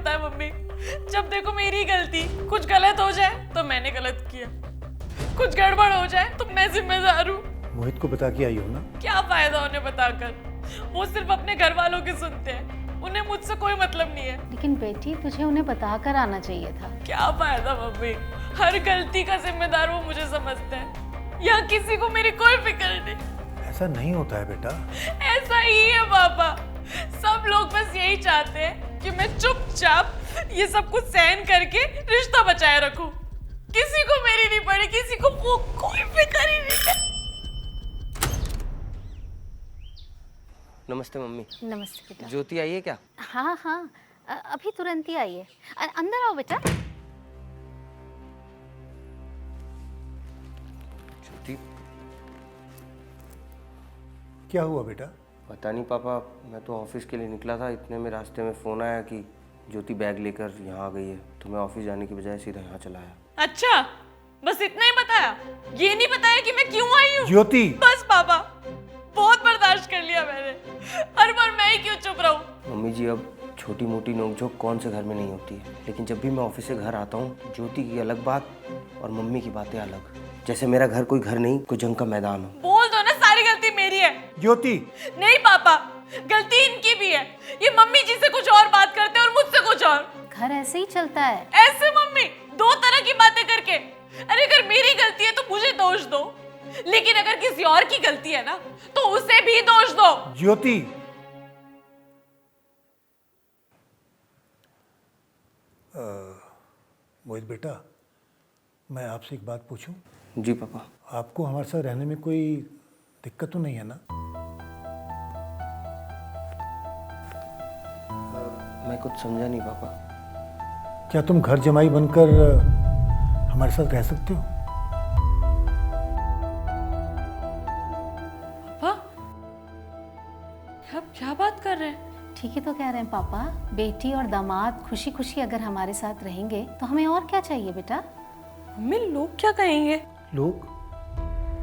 होता है मम्मी, जब देखो मेरी गलती, कुछ गलत हो जाए तो मैंने गलत किया, कुछ गड़बड़ हो जाए तो मैं जिम्मेदार हूँ। मोहित को बता के आई हो ना? क्या फायदा उन्हें बताकर, वो सिर्फ अपने घर वालों की सुनते हैं, उन्हें मुझसे कोई मतलब नहीं है। लेकिन बेटी तुझे उन्हें बता कर आना चाहिए था। क्या फायदा मम्मी, हर गलती का जिम्मेदार वो मुझे समझते हैं, यहाँ किसी को मेरी कोई फिक्र नहीं। ऐसा नहीं होता है बेटा। ऐसा ही है पापा, सब लोग बस यही चाहते हैं कि मैं चुपचाप ये सब कुछ सहन करके रिश्ता बचाए रखूं। किसी को मेरी नहीं पड़ी, किसी को वो कोई फिक्र ही नहीं है। नमस्ते मम्मी। नमस्ते बेटा। ज्योति आई है क्या? हाँ हाँ, अभी तुरंत ही आई है। अंदर आओ बेटा। ज्योति, क्या हुआ बेटा? पता नहीं पापा, मैं तो ऑफिस के लिए निकला था, इतने में रास्ते में फोन आया कि ज्योति बैग लेकर यहाँ आ गई है, तो मैं ऑफिस जाने की बजाय सीधा यहाँ चला आया। अच्छा, बस इतना ही बताया? ये नहीं बताया कि मैं क्यों आई हूँ? ज्योति! बस पापा, बहुत बर्दाश्त कर लिया मैंने, हर बार मैं ही क्यों चुप रहूं? मम्मी जी, अब छोटी मोटी नोकझोंक कौन से घर में नहीं होती है, लेकिन जब भी मैं ऑफिस से घर आता हूँ, ज्योति की अलग बात और मम्मी की बातें अलग, जैसे मेरा घर कोई घर नहीं, कोई जंग का मैदान हो। बोल दो ना, सारी गलती मेरी है। ज्योति! नहीं पापा, गलती इनकी भी है, ये मम्मी जी से कुछ और बात करते हैं और मुझसे कुछ और। घर ऐसे ही चलता है। ऐसे मम्मी, दो तरह की बातें करके। अरे अगर मेरी गलती है तो मुझे दोष दो, लेकिन अगर किसी और की गलती है ना तो उसे भी दोष दो। ज्योति! मोहित बेटा, मैं आपसे एक बात पूछूं? जी पापा। आपको हमारे साथ रहने में कोई दिक्कत तो नहीं है ना? मैं कुछ समझा नहीं पापा। क्या तुम घर जमाई बनकर हमारे साथ रह सकते हो? पापा, आप क्या बात कर रहे हैं? ठीक ही तो कह रहे हैं पापा, बेटी और दामाद खुशी खुशी अगर हमारे साथ रहेंगे तो हमें और क्या चाहिए बेटा। मम्मी, लोग क्या कहेंगे? लोग?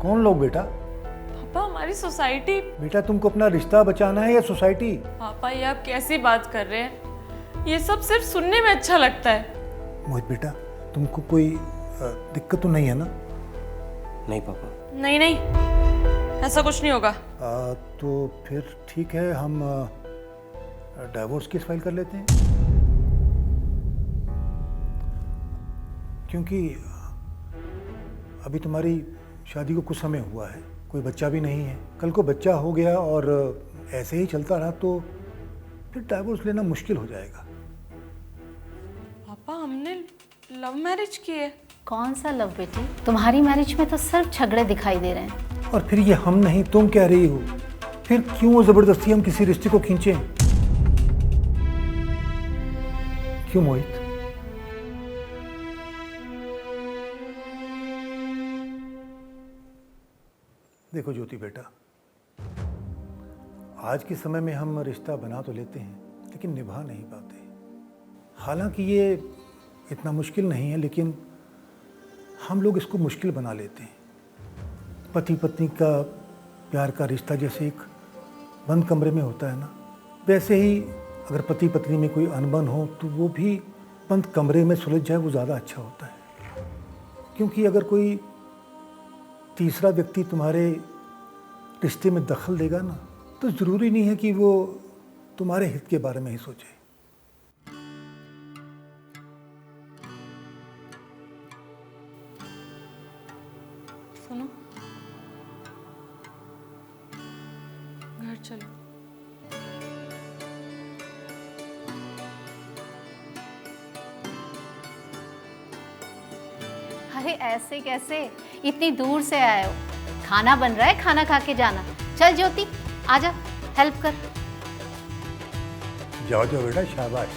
कौन लोग बेटा? पापा, हमारी सोसाइटी। बेटा तुमको अपना रिश्ता बचाना है या सोसाइटी? पापा, ये आप कैसी बात कर रहे हैं? ये सब सिर्फ सुनने में अच्छा लगता है। मोहित बेटा, तुमको कोई दिक्कत तो नहीं है ना? नहीं पापा। नहीं नहीं, ऐसा कुछ नहीं होगा। तो फिर ठीक है, हम डाइवोर्स केस फाइल कर लेते हैं, क्योंकि अभी तुम्हारी शादी को कुछ समय हुआ है, कोई बच्चा भी नहीं है। कल को बच्चा हो गया और ऐसे ही चलता रहा तो फिर डाइवोर्स लेना मुश्किल हो जाएगा। पापा, हमने लव मैरिज की है। कौन सा लव बेटी, तुम्हारी मैरिज में तो सिर्फ झगड़े दिखाई दे रहे हैं। और फिर ये हम नहीं तुम कह रही हो, फिर क्यों जबरदस्ती हम किसी रिश्ते को खींचें? क्यों मोहित? देखो ज्योति बेटा, आज के समय में हम रिश्ता बना तो लेते हैं लेकिन निभा नहीं पाते। हालांकि ये इतना मुश्किल नहीं है, लेकिन हम लोग इसको मुश्किल बना लेते हैं। पति पत्नी का प्यार का रिश्ता जैसे एक बंद कमरे में होता है ना, वैसे ही अगर पति पत्नी में कोई अनबन हो तो वो भी बंद कमरे में सुलझ जाए, वो ज़्यादा अच्छा होता है। क्योंकि अगर कोई तीसरा व्यक्ति तुम्हारे रिश्ते में दखल देगा ना, तो ज़रूरी नहीं है कि वो तुम्हारे हित के बारे में ही सोचे। सुनो, घर चलो। अरे ऐसे कैसे, इतनी दूर से आए हो, खाना बन रहा है, खाना खा के जाना। चल ज्योति, आजा, हेल्प कर। जाओ जाओ बेटा, शाबाश।